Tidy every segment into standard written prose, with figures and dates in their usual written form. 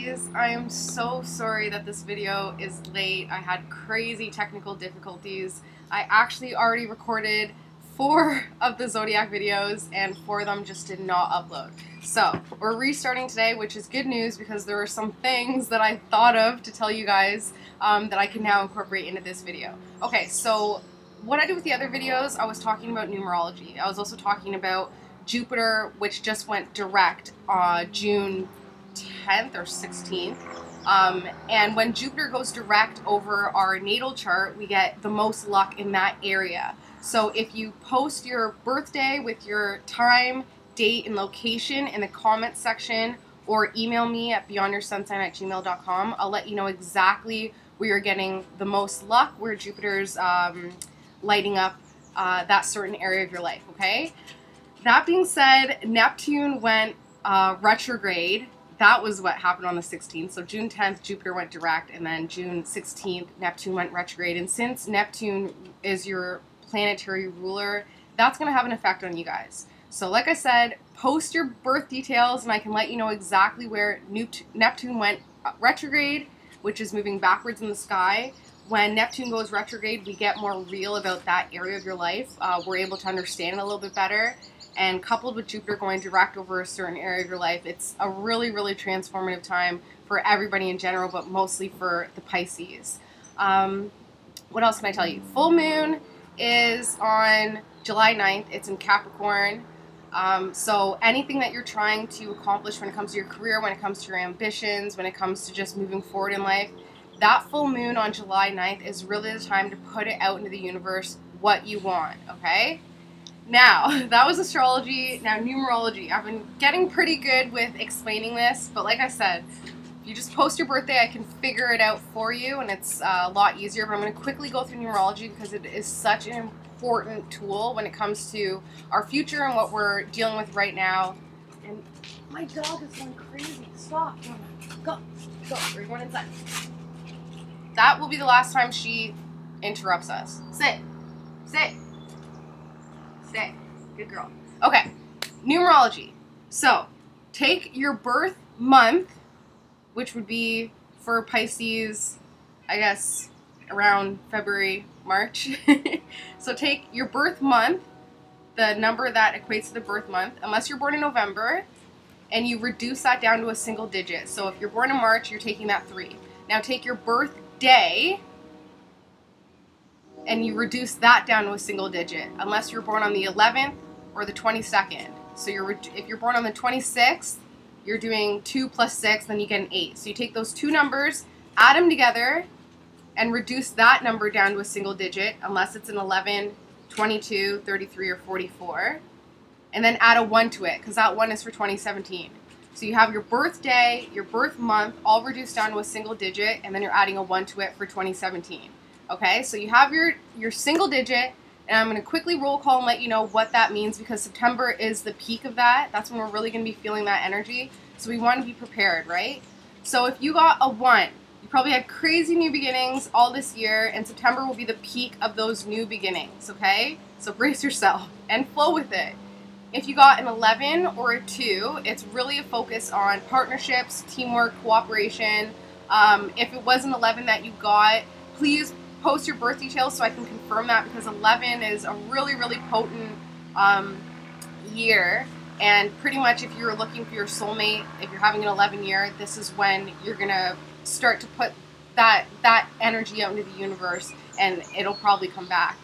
Pisces, I am so sorry that this video is late. I had crazy technical difficulties. I actually already recorded 4 of the zodiac videos and 4 of them just did not upload. So we're restarting today, which is good news because there are some things that I thought of to tell you guys that I can now incorporate into this video. Okay, so what I did with the other videos, I was talking about numerology. I was also talking about Jupiter, which just went direct June 10th or 16th. And when Jupiter goes direct over our natal chart, we get the most luck in that area. So if you post your birthday with your time, date, and location in the comments section, or email me at beyondyoursunsign@gmail.com, I'll let you know exactly where you're getting the most luck, where Jupiter's lighting up that certain area of your life, okay? That being said, Neptune went retrograde. That was what happened on the 16th. So June 10th, Jupiter went direct, and then June 16th, Neptune went retrograde. And since Neptune is your planetary ruler, that's going to have an effect on you guys. So like I said, post your birth details, and I can let you know exactly where Neptune went retrograde, which is moving backwards in the sky. When Neptune goes retrograde, we get more real about that area of your life. We're able to understand it a little bit better. And coupled with Jupiter going direct over a certain area of your life, it's a really, really transformative time for everybody in general, but mostly for the Pisces. What else can I tell you? Full moon is on July 9th. It's in Capricorn. So anything that you're trying to accomplish when it comes to your career, when it comes to your ambitions, when it comes to just moving forward in life, that full moon on July 9th is really the time to put it out into the universe what you want, okay? Now, that was astrology. Now, numerology. I've been getting pretty good with explaining this, but like I said, if you just post your birthday, I can figure it out for you, and it's a lot easier. But I'm going to quickly go through numerology because it is such an important tool when it comes to our future and what we're dealing with right now. And my dog is going crazy. Stop. Go. Go. We're going inside. That will be the last time she interrupts us. Sit. Sit. Sit. Good girl. Okay. Numerology. So, take your birth month, which would be for Pisces, I guess, around February, March. So take your birth month, the number that equates to the birth month, unless you're born in November, and you reduce that down to a single digit. So if you're born in March, you're taking that 3. Now take your birthday, and you reduce that down to a single digit, unless you're born on the 11th or the 22nd. So if you're born on the 26th, you're doing 2 plus 6, then you get an 8. So you take those 2 numbers, add them together, and reduce that number down to a single digit, unless it's an 11, 22, 33, or 44. And then add a 1 to it, because that 1 is for 2017. So you have your birthday, your birth month, all reduced down to a single digit, and then you're adding a 1 to it for 2017. Okay, so you have your single digit, and I'm going to quickly roll call and let you know what that means, because September is the peak of that. That's when we're really going to be feeling that energy. So we want to be prepared, right? So if you got a 1, you probably had crazy new beginnings all this year, and September will be the peak of those new beginnings, okay? So brace yourself and flow with it. If you got an 11 or a 2, it's really a focus on partnerships, teamwork, cooperation. If it was an 11 that you got, please post your birth details so I can confirm that, because 11 is a really, really potent year. And pretty much if you're looking for your soulmate, if you're having an 11 year, this is when you're going to start to put that energy out into the universe, and it'll probably come back.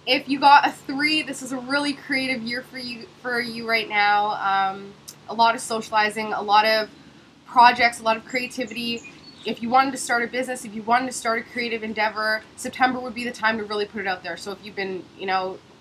If you got a 3, this is a really creative year for you right now. A lot of socializing, a lot of projects, a lot of creativity. If you wanted to start a business, if you wanted to start a creative endeavor, September would be the time to really put it out there. So if you've been,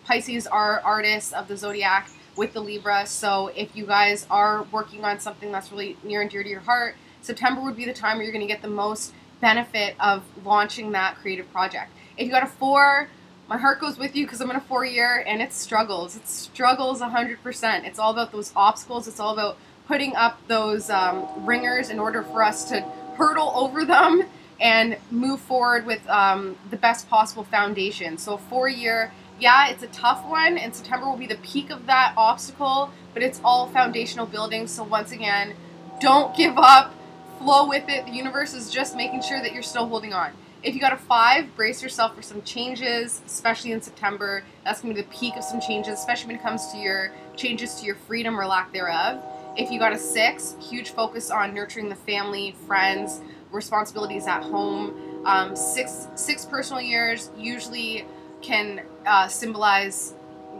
Pisces are artists of the zodiac with the Libra. So if you guys are working on something that's really near and dear to your heart, September would be the time where you're going to get the most benefit of launching that creative project. If you got a 4, my heart goes with you, because I'm in a 4 year, and it struggles. It struggles 100%. It's all about those obstacles. It's all about putting up those ringers in order for us to hurdle over them and move forward with the best possible foundation. So 4 year, yeah, it's a tough one, and September will be the peak of that obstacle, but it's all foundational building. So once again, don't give up. flow with it. The universe is just making sure that you're still holding on. If you got a 5, brace yourself for some changes, especially in September. That's going to be the peak of some changes, especially when it comes to your changes to your freedom or lack thereof. If you got a 6, huge focus on nurturing the family, friends, responsibilities at home. Six personal years usually can symbolize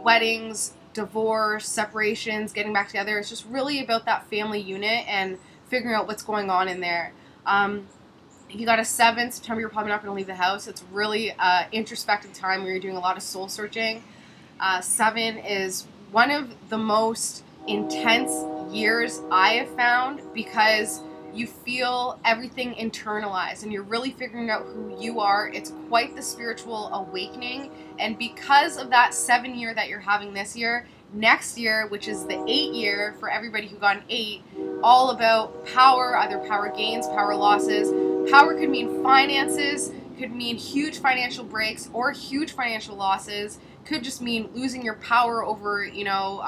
weddings, divorce, separations, getting back together. It's just really about that family unit and figuring out what's going on in there. If you got a 7, September, you're probably not going to leave the house. It's really an introspective time where you're doing a lot of soul searching. 7 is one of the most intense years I have found because you feel everything internalized and you're really figuring out who you are. It's quite the spiritual awakening. And because of that 7 year that you're having this year, next year, which is the 8 year for everybody who got an 8, all about power, either power gains, power losses. Power could mean finances, could mean huge financial breaks or huge financial losses. Could just mean losing your power over, you know,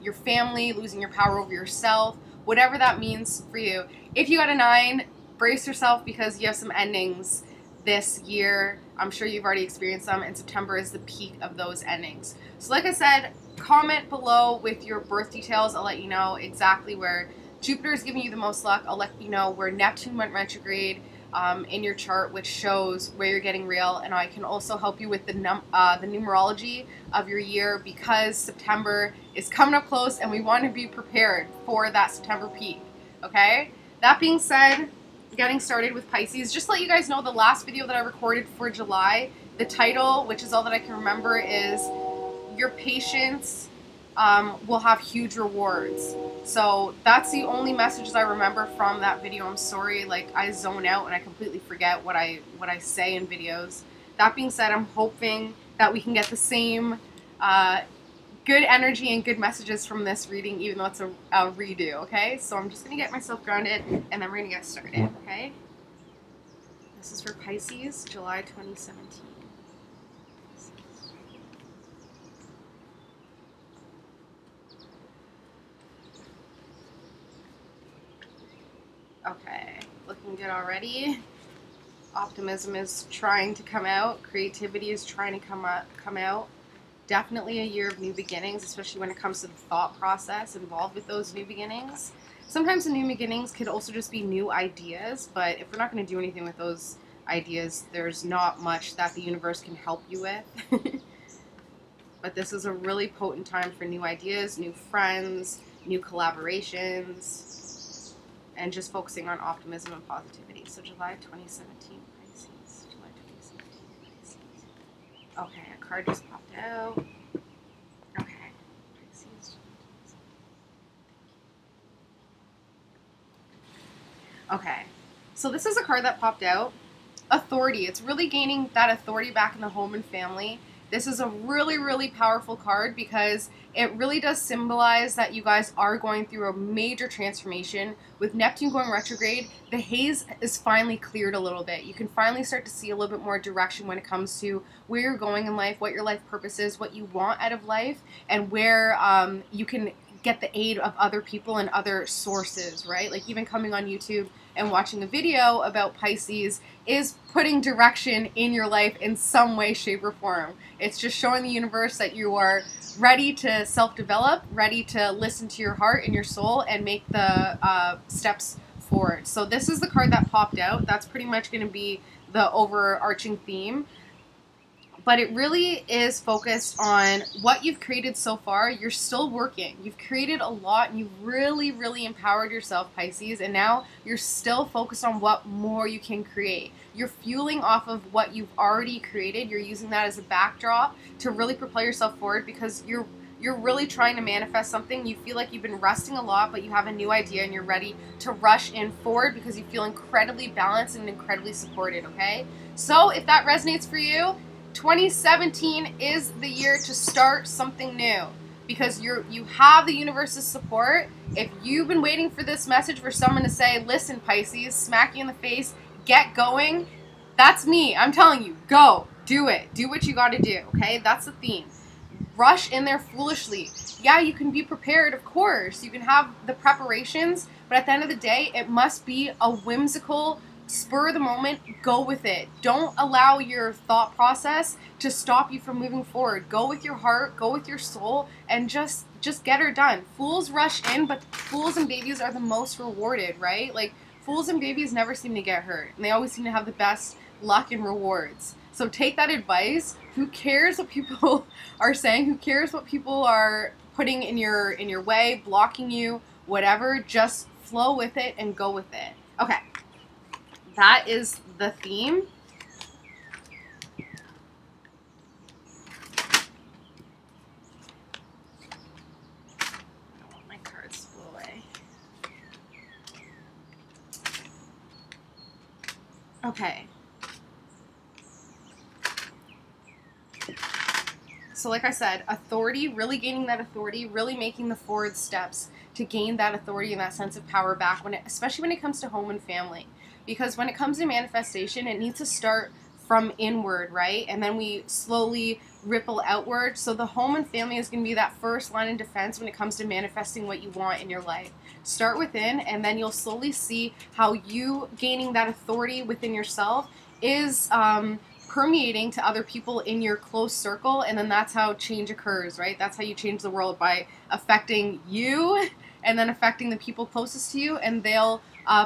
your family, losing your power over yourself, whatever that means for you. If you got a 9, brace yourself because you have some endings this year. I'm sure you've already experienced them, and September is the peak of those endings. So like I said, comment below with your birth details. I'll let you know exactly where Jupiter is giving you the most luck. I'll let you know where Neptune went retrograde in your chart, which shows where you're getting real, and I can also help you with the numerology of your year because September is coming up close and we want to be prepared for that September peak. Okay? That being said, getting started with Pisces, just to let you guys know, the last video that I recorded for July, the title, which is all that I can remember, is Your Patience will have huge rewards. So that's the only messages I remember from that video. I'm sorry, like I zone out and I completely forget what I say in videos. That being said, I'm hoping that we can get the same good energy and good messages from this reading, even though it's a redo, okay? So I'm just going to get myself grounded and then we're going to get started, okay? This is for Pisces, July 2017. Okay, looking good already. Optimism is trying to come out. Creativity is trying to come out. Definitely a year of new beginnings, especially when it comes to the thought process involved with those new beginnings. Sometimes the new beginnings could also just be new ideas, but if we're not going to do anything with those ideas, there's not much that the universe can help you with. But this is a really potent time for new ideas, new friends, new collaborations, and just focusing on optimism and positivity. So July 2017, Pisces. July 2017, Pisces. Okay, a card just popped out. Okay, Pisces. Okay, so this is a card that popped out. Authority. It's really gaining that authority back in the home and family. This is a really, really powerful card because it really does symbolize that you guys are going through a major transformation. With Neptune going retrograde, the haze is finally cleared a little bit. You can finally start to see a little bit more direction when it comes to where you're going in life, what your life purpose is, what you want out of life, and where you can get the aid of other people and other sources, right? Like even coming on YouTube and watching a video about Pisces is putting direction in your life in some way, shape, or form. It's just showing the universe that you are ready to self-develop, ready to listen to your heart and your soul and make the steps forward. So this is the card that popped out. That's pretty much going to be the overarching theme. But it really is focused on what you've created so far. You're still working. You've created a lot and you've really, really empowered yourself, Pisces. And now you're still focused on what more you can create. You're fueling off of what you've already created. You're using that as a backdrop to really propel yourself forward because you're really trying to manifest something. You feel like you've been resting a lot, but you have a new idea and you're ready to rush in forward because you feel incredibly balanced and incredibly supported, okay? So if that resonates for you, 2017 is the year to start something new because you have the universe's support. If you've been waiting for this message for someone to say, listen, Pisces, smack you in the face, get going, that's me. I'm telling you, go, do it. Do what you got to do, okay? That's the theme. Rush in there foolishly. Yeah, you can be prepared, of course. You can have the preparations, But at the end of the day, it must be a whimsical, spur of the moment, go with it. Don't allow your thought process to stop you from moving forward. Go with your heart, go with your soul, and just get her done. Fools rush in, but fools and babies are the most rewarded, right? Like, fools and babies never seem to get hurt, and they always seem to have the best luck and rewards. So take that advice. Who cares what people are saying? Who cares what people are putting in your way, blocking you, whatever? Just flow with it and go with it. Okay. That is the theme. I don't want my cards to blow away. Okay. So like I said, authority, really gaining that authority, really making the forward steps to gain that authority and that sense of power back, especially when it comes to home and family. Because when it comes to manifestation, it needs to start from inward, right? And then we slowly ripple outward. So the home and family is going to be that first line of defense when it comes to manifesting what you want in your life. Start within, and then you'll slowly see how you gaining that authority within yourself is permeating to other people in your close circle, and then that's how change occurs, right? That's how you change the world, by affecting you and then affecting the people closest to you, and they'll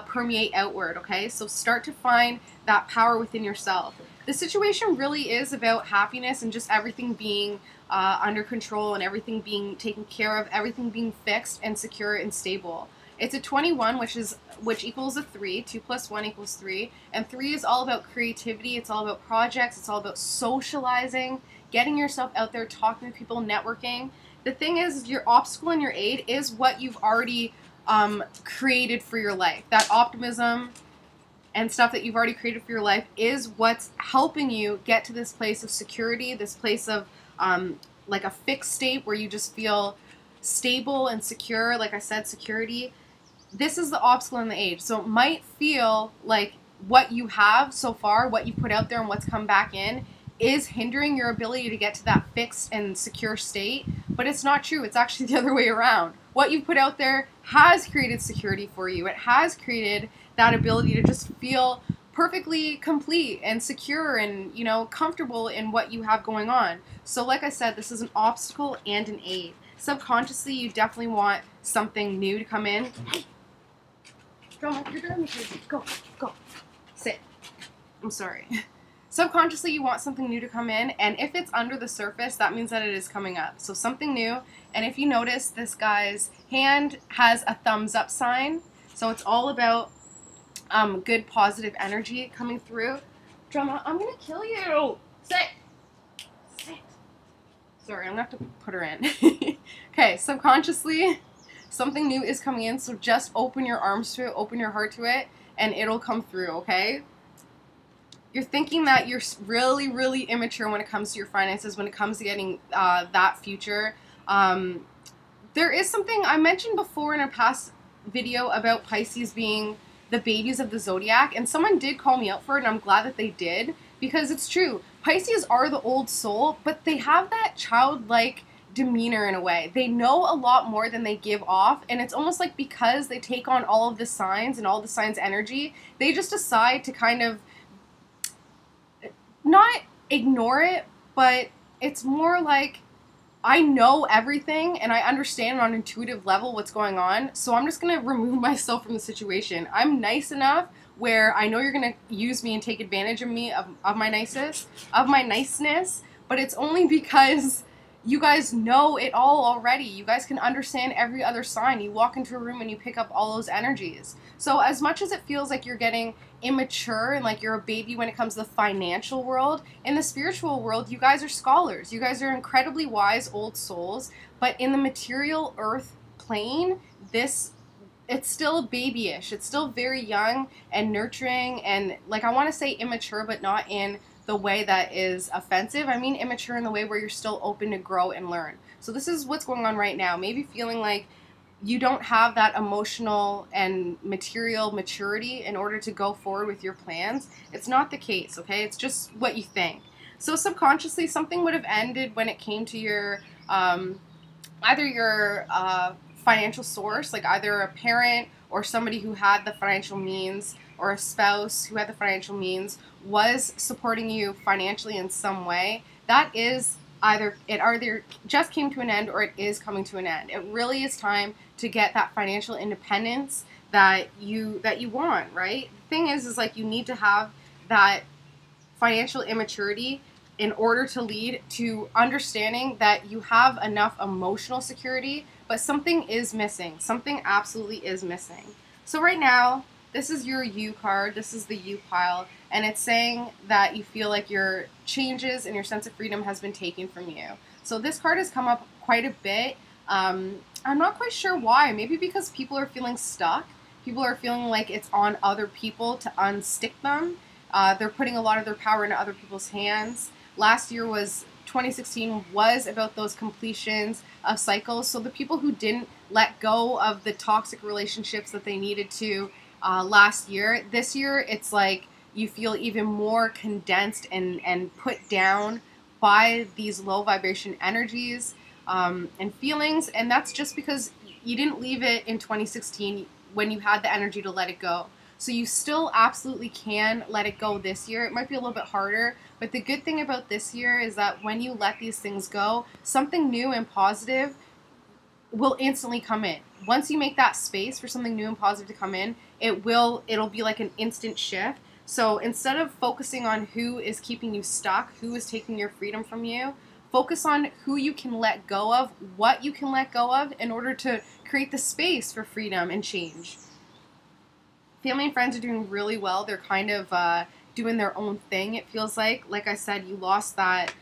permeate outward, okay? So start to find that power within yourself. The situation really is about happiness and just everything being under control and everything being taken care of, everything being fixed and secure and stable. It's a 21, which equals a 3. 2 plus 1 equals 3. And 3 is all about creativity. It's all about projects. It's all about socializing, getting yourself out there, talking to people, networking. The thing is, your obstacle and your aid is what you've already created for your life. That optimism and stuff that you've already created for your life is what's helping you get to this place of security, this place of like a fixed state where you just feel stable and secure. Like I said, security. This is the obstacle and the aid. So it might feel like what you have so far, what you put out there and what's come back in, is hindering your ability to get to that fixed and secure state, but it's not true. It's actually the other way around. What you put out there has created security for you. It has created that ability to just feel perfectly complete and secure and, you know, comfortable in what you have going on. So like I said, this is an obstacle and an aid. Subconsciously, you definitely want something new to come in. Hey, you're driving me crazy. Go, go, sit. I'm sorry. Subconsciously, you want something new to come in, and if it's under the surface, that means that it is coming up. So something new, and if you notice, this guy's hand has a thumbs up sign, so it's all about good, positive energy coming through. Drama, I'm gonna kill you. Sit. Sit. Sorry, I'm gonna have to put her in. Okay, subconsciously, something new is coming in, so just open your arms to it, open your heart to it, and it'll come through, okay? You're thinking that you're really, really immature when it comes to your finances, when it comes to getting that future. There is something I mentioned before in a past video about Pisces being the babies of the zodiac, and someone did call me out for it, and I'm glad that they did, because it's true. Pisces are the old soul, but they have that childlike demeanor in a way. They know a lot more than they give off, and it's almost like because they take on all of the signs and all the signs' energy, they just decide to kind of not ignore it, but it's more like, I know everything and I understand on an intuitive level what's going on, so I'm just going to remove myself from the situation. I'm nice enough where I know you're going to use me and take advantage of me, of my niceness, but it's only because you guys know it all already. You guys can understand every other sign. You walk into a room and you pick up all those energies. So as much as it feels like you're getting immature and like you're a baby when it comes to the financial world, in the spiritual world, you guys are scholars. You guys are incredibly wise old souls. But in the material earth plane, it's still babyish. It's still very young and nurturing, and like, I want to say immature, but not in the way that is offensive. I mean immature in the way where you're still open to grow and learn. So this is what's going on right now. Maybe feeling like you don't have that emotional and material maturity in order to go forward with your plans. It's not the case, okay? It's just what you think. So subconsciously, something would have ended when it came to your, either your financial source, like either a parent or somebody who had the financial means, or a spouse who had the financial means was supporting you financially in some way, that is either just came to an end or it is coming to an end. It really is time to get that financial independence that you want, right? The thing is like you need to have that financial immaturity in order to lead to understanding that you have enough emotional security, but something is missing. Something absolutely is missing. So right now, this is your U card. This is the U pile, and it's saying that you feel like your changes and your sense of freedom has been taken from you. So this card has come up quite a bit. I'm not quite sure why. Maybe because people are feeling stuck. People are feeling like it's on other people to unstick them. They're putting a lot of their power into other people's hands. Last year 2016 was about those completions of cycles. So the people who didn't let go of the toxic relationships that they needed to last year, this year it's like you feel even more condensed and put down by these low vibration energies and feelings. And that's just because you didn't leave it in 2016 when you had the energy to let it go. So you still absolutely can let it go this year. It might be a little bit harder, but the good thing about this year is that when you let these things go, something new and positive will instantly come in. Once you make that space for something new and positive to come in, it'll be like an instant shift. So instead of focusing on who is keeping you stuck, who is taking your freedom from you, focus on who you can let go of, what you can let go of in order to create the space for freedom and change. Family and friends are doing really well. They're kind of doing their own thing, it feels like. Like I said, you lost that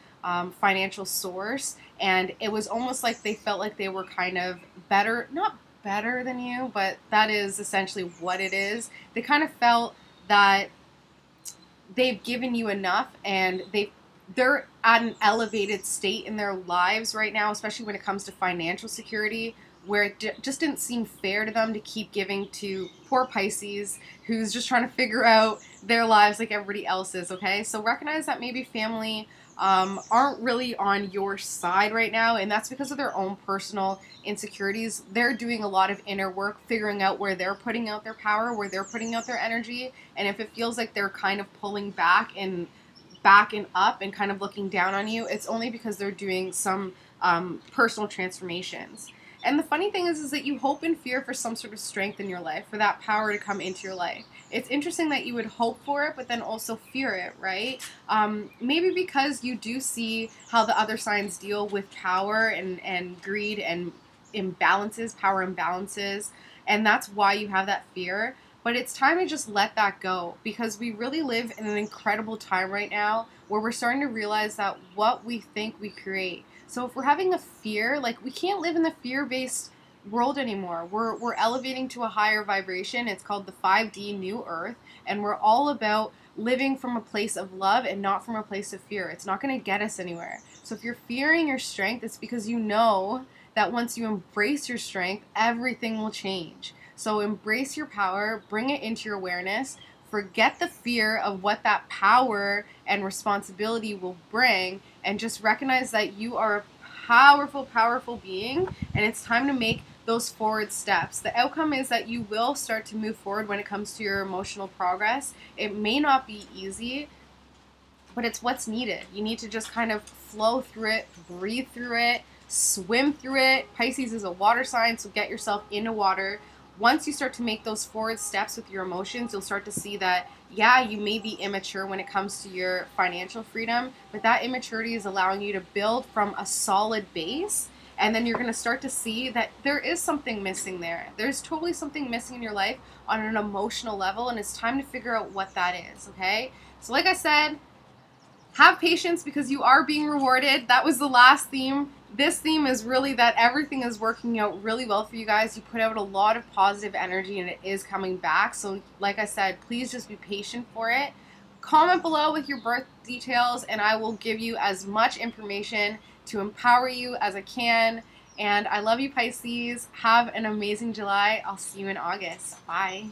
financial source, and it was almost like they felt like they were kind of better, not better than you, but that is essentially what it is. They kind of felt that they've given you enough, and they're at an elevated state in their lives right now, especially when it comes to financial security, where it just didn't seem fair to them to keep giving to poor Pisces, who's just trying to figure out their lives like everybody else is, okay? So recognize that maybe family aren't really on your side right now, and that's because of their own personal insecurities. They're doing a lot of inner work, figuring out where they're putting out their power, where they're putting out their energy, and if it feels like they're kind of pulling back and up and kind of looking down on you, it's only because they're doing some personal transformations. And the funny thing is that you hope and fear for some sort of strength in your life, for that power to come into your life. It's interesting that you would hope for it, but then also fear it, right? Maybe because you do see how the other signs deal with power and greed and imbalances, power imbalances, and that's why you have that fear. But it's time to just let that go, because we really live in an incredible time right now where we're starting to realize that what we think we create. So if we're having a fear, like, we can't live in the fear-based world anymore. We're elevating to a higher vibration. It's called the 5D New Earth, and we're all about living from a place of love and not from a place of fear. It's not going to get us anywhere. So if you're fearing your strength, it's because you know that once you embrace your strength, everything will change. So embrace your power, bring it into your awareness, forget the fear of what that power and responsibility will bring, and just recognize that you are a powerful, powerful being, and it's time to make those forward steps. The outcome is that you will start to move forward when it comes to your emotional progress. It may not be easy, but it's what's needed. You need to just kind of flow through it, breathe through it, swim through it. Pisces is a water sign, so get yourself into water. Once you start to make those forward steps with your emotions, you'll start to see that, yeah, you may be immature when it comes to your financial freedom, but that immaturity is allowing you to build from a solid base, and then you're going to start to see that there is something missing there. There's totally something missing in your life on an emotional level, and it's time to figure out what that is, okay? So like I said, have patience because you are being rewarded. That was the last theme. This theme is really that everything is working out really well for you guys. You put out a lot of positive energy and it is coming back. So like I said, please just be patient for it. Comment below with your birth details and I will give you as much information to empower you as I can. And I love you, Pisces. Have an amazing July. I'll see you in August. Bye.